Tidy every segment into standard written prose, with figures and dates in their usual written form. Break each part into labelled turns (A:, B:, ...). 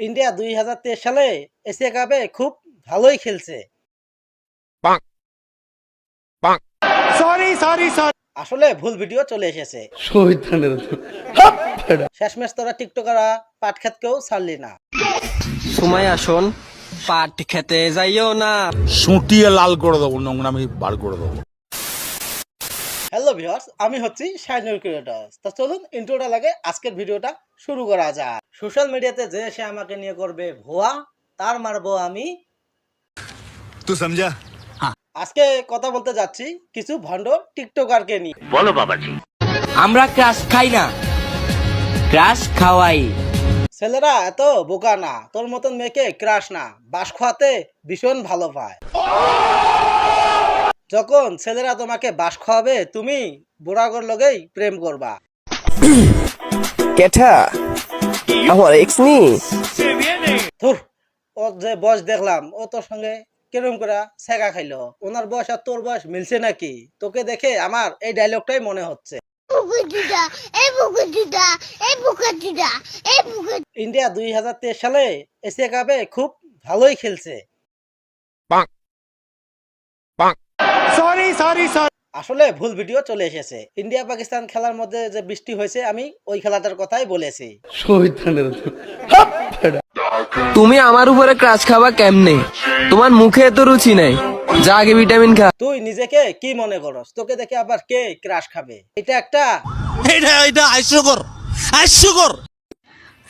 A: India 2023 সালে Asia কাপে খুব ভালোই খেলছে। আসলে ভুল ভিডিও চলে এসেছে। শেষমেশ তোরা টিকটকাররা পাট খেতকেও ছাড়লি না।
B: সময় আসুন, পাট খেতে যাইও না,
C: সুটিয়ে লাল করে দেবো, নোংরামি বার করে দেবো।
A: হ্যালো ভিউয়ার্স, আমি হচ্ছি শাহিনুর ক্রিয়েটরস। তো চলুন ইন্ট্রোটা লাগে আজকের ভিডিওটা শুরু করা যাক। সোশ্যাল মিডিয়াতে যে এসে আমাকে নিয়ে করবে ভুয়া, তার মারবো আমি।
C: তুই সমঝা?
A: আজকে কথা বলতে যাচ্ছি কিছু ভণ্ড টিকটকারকে নিয়ে।
D: বলো বাবাজি।
B: আমরা ক্রাশ খাই না, ক্রাশ খাওয়াই।
A: ছেলেরা এত বোকা না, তোর মতন মেয়েকে ক্রাশ না বাস খাওয়াতে ভীষণ ভালো পায়। যখন ছেলেরা তোমাকে বাস খাওয়াবে, তুমি বুড়াগর লগেই প্রেম করবা।
B: কেঠা আমার এক্স নি
A: ধুর, ওর যে বয়স দেখলাম, ও তোর সঙ্গে কিরম করে ছেঁকা খাইলো। ওনার বয়স আর তোর বয়স মিলছে নাকি? তোকে দেখে আমার এই ডায়লগটাই মনে হচ্ছে। ইন্ডিয়া 2023 সালে এশিয়া কাপে খুব ভালোই খেলছে। আসলে ভুল ভিডিও চলে এসেছে। ইন্ডিয়া পাকিস্তান খেলার মধ্যে যে বৃষ্টি হয়েছে, আমি ওই খেলাটার কথাই বলেছি।
B: তুমি আমার উপরে ক্রাশ খাবা কেমনে? তোমার মুখে এত রুচি নাই, যা আগে ভিটামিন খা।
A: তুই নিজেকে কি মনে করস? তোকে দেখে আবার কে ক্রাশ খাবে? এটা একটা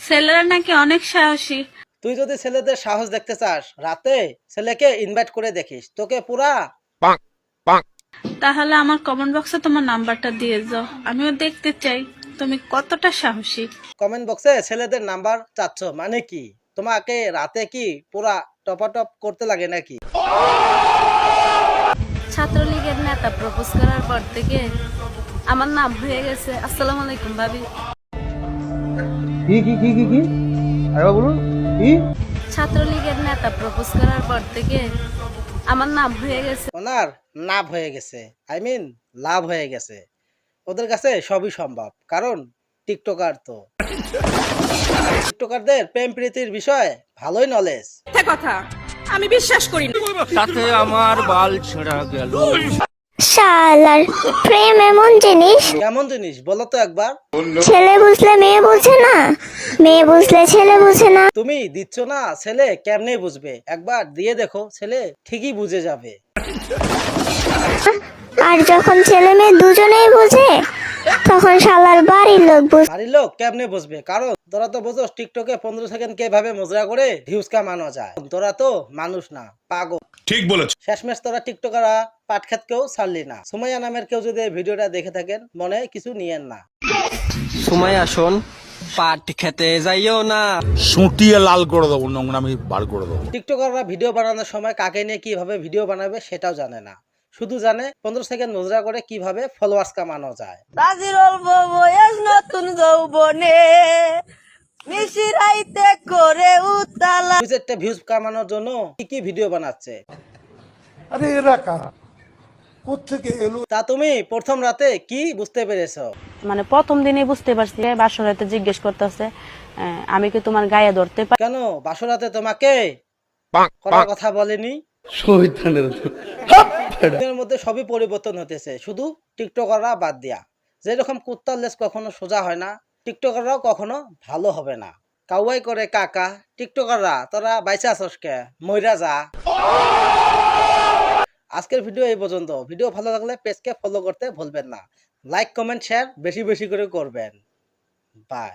E: ছেলেরা নাকি অনেক সাহসী।
A: তুই যদি ছেলেদের সাহস দেখতে চাস, রাতে ছেলেকে ইনভাইট করে দেখিস, তোকে পুরা।
E: তাহলে আমার কমেন্ট বক্সে তোমার নাম্বারটা দিয়ে যাও, আমিও দেখতে চাই তুমি কতটা সাহসী।
A: কমেন্ট বক্সে ছেলেদের নাম্বার চাচ্ছ মানে কি? তোমাকে রাতে কি পুরা টপাটপ করতে লাগে নাকি?
F: ছাত্রলীগের নেতা প্রপোজ করার পর থেকে আমার নাম হয়ে গেছে। আসসালামু আলাইকুম ভাবি। ছাত্রলীগের নেতা প্রপোজ করার পর থেকে আমার নাম হয়ে গেছে।
A: ওনার লাভ হয়ে গেছে, আই মিন লাভ হয়ে গেছে। ওদের কাছে সবই সম্ভব, কারণ টিকটকার তো। টিকটকারদের প্রেম প্রীতির বিষয়ে ভালোই নলেজ।
E: কথা আমি বিশ্বাস করি না।
B: তাতে আমার বাল ছেঁড়া গেল।
G: শালার প্রেম এমন জিনিস,
A: কেমন জিনিস বলো তো একবার?
G: ছেলে বুঝলে মেয়ে বুঝে না, মেয়ে বুঝলে ছেলে বুঝে না।
A: তুমি দিচ্ছ না, ছেলে কেমনে বুঝবে? একবার দিয়ে দেখো, ছেলে ঠিকই বুঝে যাবে।
G: আর যখন ছেলে মেয়ে দুজনেই বুঝে, তখন শালার বাড়ির লোক বুঝে।
A: বাড়ির লোক কেমনে বুঝবে? কারণ তোরা তো বোঝো টিকটকে 15 সেকেন্ড কিভাবে মজরা করে ভিউজ কামানো যায়। তোরা তো মানুষ না, পাগল।
C: ঠিক বলেছ।
A: শেষমেশ তোরা টিকটকাররা পাট খেতকেও ছাড়লি না। সুমাইয়া নামের কেউ যদি এই ভিডিওটা দেখে থাকেন, মনে কিছু নিয়েন না।
B: সময় আসুন, পাট খেতে যাইও না,
C: সুটিয়ে লাল করে দেবো, নোংরামি বার করে দেবো।
A: টিকটকাররা ভিডিও বানানোর সময় কাকে নিয়ে কিভাবে ভিডিও বানাবে সেটাও জানে না। শুধু জানে 15 সেকেন্ড মজরা করে কিভাবে ফলোয়ার্স কামানো যায়।
F: নতুন যৌবনে মিশিরাইতে করে উতালা।
A: একটা ভিউজ কামানোর জন্য কি কি ভিডিও বানাচ্ছে। তা তুমি প্রথম রাতে কি বুঝতে পেরেছো?
F: মানে প্রথম দিনে বুঝতে পারছি, বাসরাতে জিজ্ঞেস করতেছে আমি কি তোমার গায়ে ধরতে পারি?
A: কেন বাসরাতে তোমাকে করার কথা বলেনি? এর মধ্যে সবই পরিবর্তন হতেছে, শুধু টিকটকাররা বাদ দিয়া। যেরকম কুত্তার লেজ কখনো সোজা হয় না, টিকটকাররাও কখনো ভালো হবে না। কাউয়াই করে কাকা। টিকটকাররা তোরা বাইচা আছস কে? মইরা যা। আজকের ভিডিও এই পর্যন্ত। ভিডিও ভালো লাগলে পেজকে ফলো করতে ভুলবেন না। লাইক, কমেন্ট, শেয়ার বেশি বেশি করে করবেন। বাই।